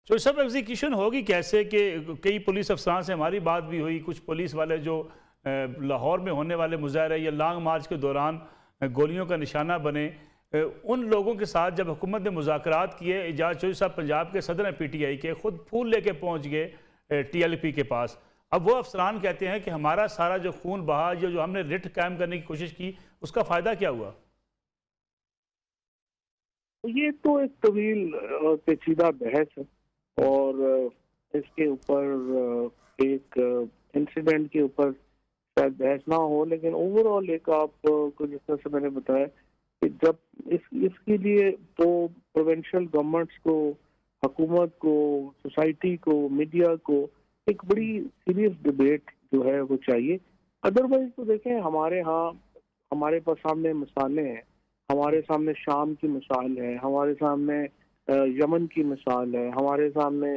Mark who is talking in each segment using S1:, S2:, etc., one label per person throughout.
S1: तो सब एग्जीक्यूशन होगी कैसे कि कई पुलिस अफसरान से हमारी बात भी हुई, कुछ पुलिस वाले जो लाहौर में होने वाले मुजाहरे या लॉन्ग मार्च के दौरान गोलियों का निशाना बने, उन लोगों के साथ जब हुकूमत ने मुज़ाकरात किए, एजाज चौधरी साहब पंजाब के सदर हैं PTI के, खुद फूल लेके पहुंच गए TLP के पास। अब वो अफसरान कहते हैं कि हमारा सारा जो खून बहा, जो हमने रिट कायम करने की कोशिश की, उसका फ़ायदा क्या हुआ?
S2: ये तो एक तवील और पेचीदा बहस है और इसके ऊपर एक इंसिडेंट के ऊपर शायद बहस ना हो, लेकिन ओवरऑल एक आपको जिस तरह से मैंने बताया कि जब इसके लिए तो प्रोविंशियल गवर्नमेंट्स को, हुकूमत को, सोसाइटी को, मीडिया को एक बड़ी सीरियस डिबेट जो है वो चाहिए। अदरवाइज तो देखें, हमारे यहाँ हमारे पास सामने मिसालें हैं, हमारे सामने शाम की मिसाल है, हमारे सामने यमन की मिसाल है, हमारे सामने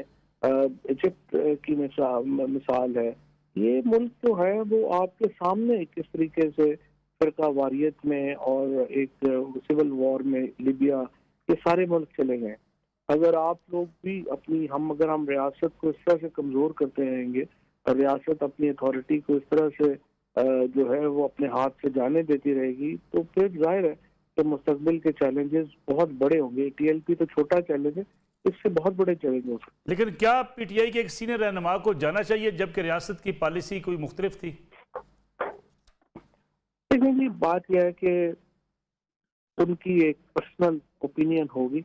S2: इजिप्ट की मिसाल है। ये मुल्क जो है वो आपके सामने किस तरीके से फिरका वारियत में और एक सिविल वॉर में लिबिया, ये सारे मुल्क चले गए। अगर आप लोग भी अगर हम रियासत को इस तरह से कमजोर करते रहेंगे और रियासत अपनी अथॉरिटी को इस तरह से जो है वो अपने हाथ से जाने देती रहेगी, तो फिर जाहिर है कि मुस्तकबिल के चैलेंजेस बहुत बड़े होंगे। TLP तो छोटा चैलेंज है, इससे बहुत बड़े चैलेंज हो सकते।
S1: लेकिन क्या PTI के एक सीनियर रहनुमा को जाना चाहिए जबकि रियासत की पॉलिसी कोई मुख्तलिफ थी?
S2: देखिए, बात यह है कि उनकी एक पर्सनल ओपिनियन होगी,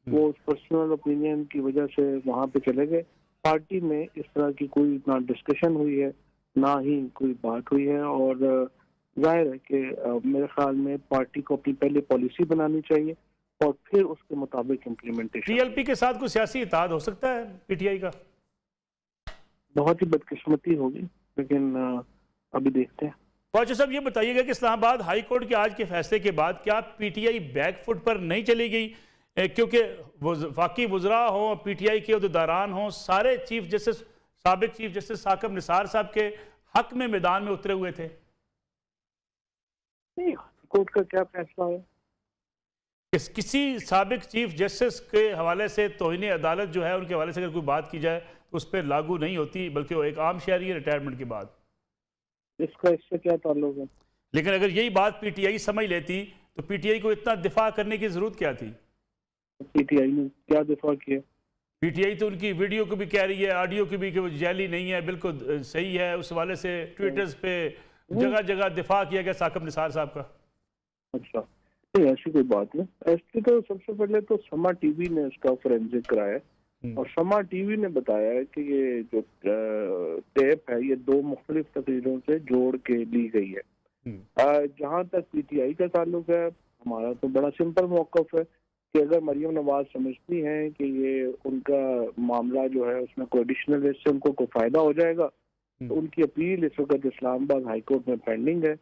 S2: वो उस पर्सनल ओपिनियन की वजह से वहां पे चले गए। पार्टी में इस तरह की कोई ना डिस्कशन हुई है, ना ही कोई बात हुई है, और जाहिर है कि मेरे ख्याल में पार्टी को अपनी पहले पॉलिसी बनानी चाहिए और फिर उसके मुताबिक इम्प्लीमेंटेशन।
S1: TLP के साथ कोई सियासी इत्तेहाद हो सकता है PTI का?
S2: बहुत ही बदकिस्मती होगी, लेकिन अभी देखते हैं।
S1: वाचो साहब, ये बताइएगा कि इस्लामाबाद हाई कोर्ट के आज के फैसले के बाद क्या PTI बैकफुट पर नहीं चली गई? क्योंकि वाकई वुज़रा हों, PTI के अहदेदारान हों, सारे चीफ जस्टिस, साबिक चीफ जस्टिस साकिब निसार साहब के हक में मैदान में उतरे हुए थे।
S2: कोर्ट का क्या फैसला है?
S1: किसी साबिक चीफ जस्टिस के हवाले से तौहीन अदालत जो है, उनके हवाले से अगर कोई बात की जाए तो उस पर लागू नहीं होती, बल्कि वो एक आम शहरी है रिटायरमेंट के बाद।
S2: इसका इससे क्या ताल्लुक है?
S1: लेकिन अगर यही बात PTI समझ लेती तो PTI को इतना दिफा करने की जरूरत क्या थी?
S2: PTI ने क्या दिफा किया?
S1: PTI तो उनकी वीडियो को भी कह रही है, ऑडियो की भी, कि वो जैली नहीं है, बिल्कुल सही है। उस हवाले से ट्विटर्स पे जगह जगह दिफा किया गया साकिब निसार साहब का।
S2: अच्छा, नहीं ऐसी कोई बात नहीं। ऐसी तो सबसे पहले तो समा टीवी ने इसका फोरेंसिक कराया और समा टीवी ने बताया है कि ये जो टेप है ये 2 मुख्तलिफ तकरीरों से जोड़ के ली गई है। जहाँ तक PTI का ताल्लुक है, हमारा तो बड़ा सिंपल मौक़िफ़ है कि अगर मरियम नवाज समझती हैं कि ये उनका मामला जो है उसमें कोई एडिशनल इससे उनको कोई फायदा हो जाएगा, तो उनकी अपील इस वक्त इस्लामाबाद हाई कोर्ट में पेंडिंग है।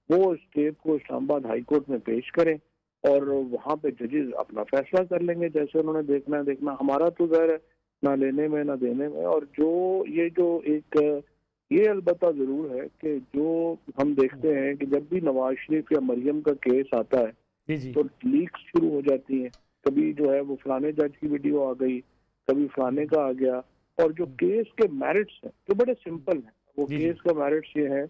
S2: वो इस टेप को इस्लामाबाद हाई कोर्ट में पेश करें और वहाँ पे जजेस अपना फैसला कर लेंगे जैसे उन्होंने देखना। हमारा तो ज़ाहिर है ना लेने में ना देने में। और ये अलबत्ता जरूर है कि जो हम देखते हैं कि जब भी नवाज शरीफ या मरियम का केस आता है तो लीक्स शुरू हो जाती हैं। कभी जो है वो फलाने जज की वीडियो आ गई, कभी फलाने का आ गया। और जो केस के मेरिट्स हैं जो बड़े सिंपल हैं, वो केस का मेरिट्स ये है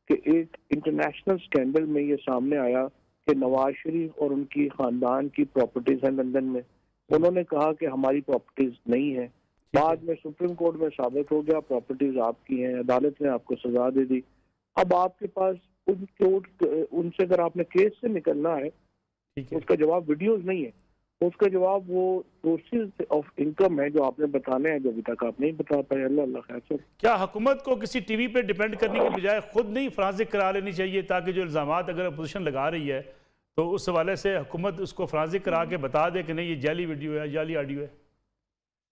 S2: कि एक इंटरनेशनल स्कैंडल में ये सामने आया कि नवाज शरीफ और उनकी खानदान की प्रॉपर्टीज हैं लंदन में। उन्होंने कहा कि हमारी प्रॉपर्टीज नहीं है। बाद में सुप्रीम कोर्ट में साबित हो गया प्रॉपर्टीज आपकी हैं, अदालत ने आपको सजा दे दी। अब आपके पास उनसे अगर आपने केस से निकलना है, उसका जवाब वीडियोज नहीं है, उसका जवाब वो सोर्सेज ऑफ इनकम है जो आपने बताने हैं, जो अभी तक आप नहीं बता पाए। अल्लाह खैर सर।
S1: क्या हुकूमत को किसी टीवी पे डिपेंड करने के बजाय खुद नहीं फॉरेंसिक करा लेनी चाहिए, ताकि जो इल्ज़ामात अगर अपोजिशन लगा रही है तो उस हवाले से हुकूमत उसको फॉरेंसिक करा के बता दे कि नहीं ये जाली वीडियो है, जाली ऑडियो है?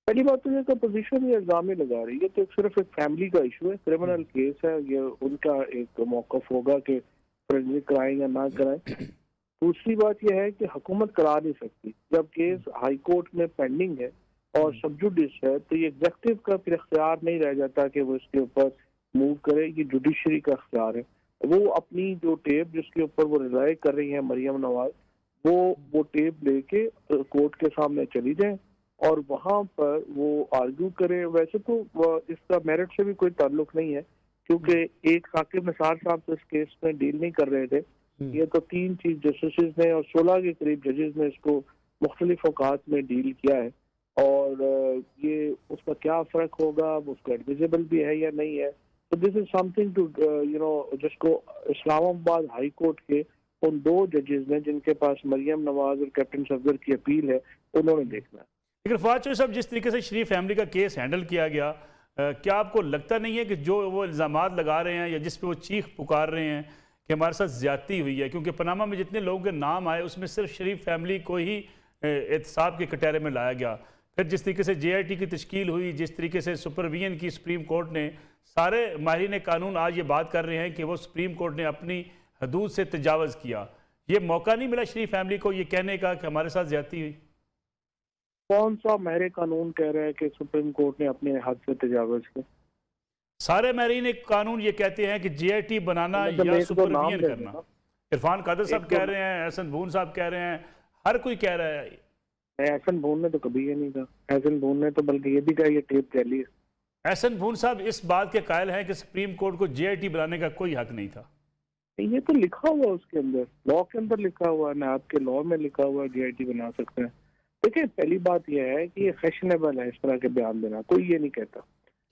S2: पहली बात तो ये कि अपोजिशन ये इल्जाम लगा रही है तो सिर्फ एक फैमिली का इशू है, क्रिमिनल केस है। ये उनका एक मौक़िफ़ होगा कि फॉरेंसिक कराएं या ना कराएं। दूसरी बात यह है कि हुकूमत करा नहीं सकती। जब केस हाई कोर्ट में पेंडिंग है और सबजुडिस है तो ये एग्जेक्टिव का फिर इख्तियार नहीं रह जाता कि वो इसके ऊपर मूव करे, ये जुडिशरी का इख्तियार है। वो अपनी जो टेप जिसके ऊपर वो रिलाई कर रही है मरियम नवाज, वो टेप लेके कोर्ट के सामने चली जाए और वहां पर वो आर्ग्यू करे। वैसे तो इसका मेरिट से भी कोई ताल्लुक नहीं है, क्योंकि एक साकिब निसार साहब तो इस केस में डील नहीं कर रहे थे। ये तो 3 चीफ जस्टिस ने और 16 के करीब जजेस ने इसको मुख्तलिफ औकात में डील किया है, और ये उसका क्या फर्क होगा, उसको एडमिसिबल भी है या नहीं है। तो दिस इज समथिंग टू जिसको इस्लामाबाद हाई कोर्ट के उन 2 जजेस ने, जिनके पास मरियम नवाज और कैप्टन सफदर की अपील है, उन्होंने देखना है।
S1: लेकिन फवाद चौधरी साहब, जिस तरीके से शरीफ फैमिली का केस हैंडल किया गया, क्या आपको लगता नहीं है कि जो वो इल्ज़ामात लगा रहे हैं या जिस पे वो चीख पुकार रहे हैं कि हमारे साथ ज्यादती हुई है, क्योंकि पनामा में जितने लोगों के नाम आए उसमें सिर्फ शरीफ फैमिली को ही एहतसाब के कटहरे में लाया गया। फिर जिस तरीके से JIT की तश्कील हुई, जिस तरीके से सुपरविजन की सुप्रीम कोर्ट ने, सारे माहिरीन कानून आज ये बात कर रहे हैं कि वो सुप्रीम कोर्ट ने अपनी हदूद से तजावज़ किया। ये मौका नहीं मिला शरीफ फैमिली को ये कहने का कि हमारे साथ ज्यादती हुई?
S2: कौन सा माहिर कानून कह रहा है कि सुप्रीम कोर्ट ने अपने हद से तजावज किया?
S1: सारे माहिरीन कानून ये कहते हैं कि JIT बनाना या सुपरविजन करना। इरफान कादर साहब कह रहे हैं, एहसन भून साहब कह रहे हैं, हर कोई कह रहा है।
S2: एहसन भून ने तो कभी ये नहीं कहा। एहसन भून ने तो बल्कि ये भी कहा ये टेप जाली है।
S1: एहसन भून साहब इस बात के कायल हैं कि सुप्रीम कोर्ट को JIT बनाने का कोई हक नहीं था।
S2: ये तो लिखा हुआ उसके अंदर, लॉ के अंदर लिखा हुआ है ना, आपके लॉ में लिखा हुआ है JIT बना सकते हैं। देखिए, पहली बात यह है कि ये फैशनेबल है इस तरह के बयान देना, कोई ये नहीं कहता।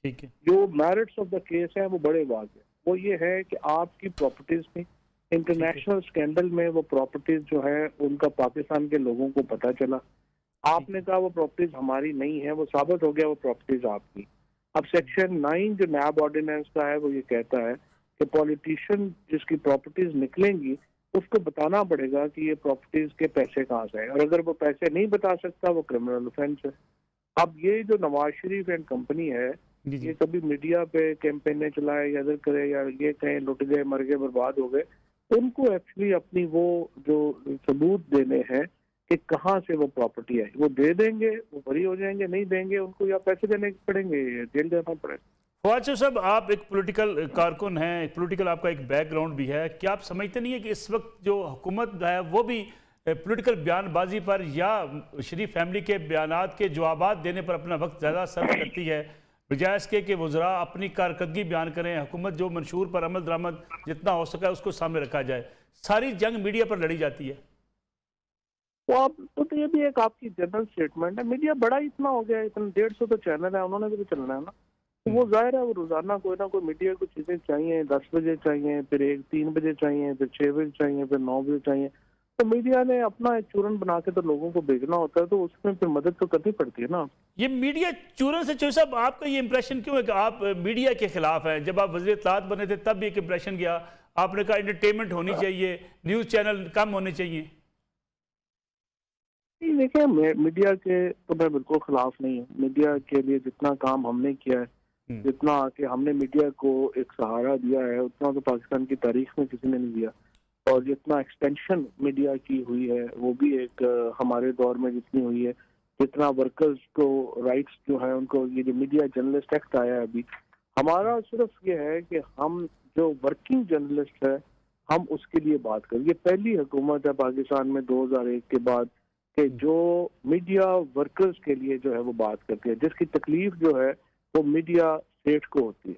S1: ठीक है,
S2: जो मेरिट्स ऑफ द केस है वो बड़े वाज़ेह है। वो ये है कि आपकी प्रॉपर्टीज में इंटरनेशनल स्कैंडल में वो प्रॉपर्टीज जो है उनका पाकिस्तान के लोगों को पता चला। आपने कहा वो प्रॉपर्टीज हमारी नहीं है, वो साबित हो गया वो प्रॉपर्टीज आपकी। अब सेक्शन 9 जो नैब ऑर्डिनेंस का है वो ये कहता है कि पॉलिटिशियन जिसकी प्रॉपर्टीज निकलेंगी उसको बताना पड़ेगा कि ये प्रॉपर्टीज के पैसे कहाँ से हैं, और अगर वो पैसे नहीं बता सकता वो क्रिमिनल ऑफेंस है। अब ये जो नवाज शरीफ एंड कंपनी है, ये कभी मीडिया पे कैंपेनें चलाए या इधर करे या ये कहें लुट गए, मर गए, बर्बाद हो गए, उनको एक्चुअली अपनी वो जो सबूत देने हैं कि कहाँ से वो प्रॉपर्टी है, वो दे देंगे, वो बरी हो जाएंगे। नहीं देंगे उनको या पैसे देने पड़ेंगे, जेल जाना पड़ेगा।
S1: फवाद साहब, आप एक पॉलिटिकल कारकुन हैं, एक पॉलिटिकल आपका एक बैकग्राउंड भी है, क्या आप समझते नहीं है कि इस वक्त जो हुकूमत है वो भी पॉलिटिकल बयानबाजी पर या शरीफ फैमिली के बयानात के जवाबात देने पर अपना वक्त ज़्यादा सर्व करती है, बजाय इसके कि वज़रा अपनी कारकर्दगी बयान करें, हुकूमत जो मंशूर पर अमल दरामद जितना हो सका उसको सामने रखा जाए? सारी जंग मीडिया पर लड़ी जाती है।
S2: वो आप तो ये भी एक आपकी जनरल स्टेटमेंट है। मीडिया बड़ा इतना हो गया, इतना 150 तो चैनल है, उन्होंने भी तो चलना है ना। तो वो जाहिर है वो रोजाना कोई ना कोई मीडिया को चीजें चाहिए। 10 बजे चाहिए, फिर 3 बजे चाहिए, फिर 6 बजे चाहिए, फिर 9 बजे चाहिए। तो मीडिया ने अपना एक चूरन बना के तो लोगों को भेजना होता है, तो उसमें फिर मदद तो करनी पड़ती है ना।
S1: ये मीडिया चूरन से चौधरी साहब, आपका ये इंप्रेशन क्यों है कि आप मीडिया के खिलाफ हैं? जब आप वज़ीर इत्तलात बने थे तब भी एक इंप्रेशन गया, आपने कहा एंटरटेनमेंट होनी चाहिए, न्यूज़ चैनल कम होने चाहिए।
S2: देखिए, मीडिया के तो मैं बिल्कुल खिलाफ नहीं हूँ। मीडिया के लिए जितना काम हमने किया है, जितना कि हमने मीडिया को एक सहारा दिया है, उतना तो पाकिस्तान की तारीख में किसी ने नहीं दिया। और जितना एक्सटेंशन मीडिया की हुई है वो भी एक हमारे दौर में जितनी हुई है, जितना वर्कर्स को राइट्स जो है उनको, ये जो मीडिया जर्नलिस्ट एक्ट आया है अभी, हमारा सिर्फ ये है कि हम जो वर्किंग जर्नलिस्ट है हम उसके लिए बात करें। ये पहली हुकूमत है पाकिस्तान में 2001 के बाद कि जो मीडिया वर्कर्स के लिए जो है वो बात करती है, जिसकी तकलीफ जो है वो मीडिया स्टेट को होती है।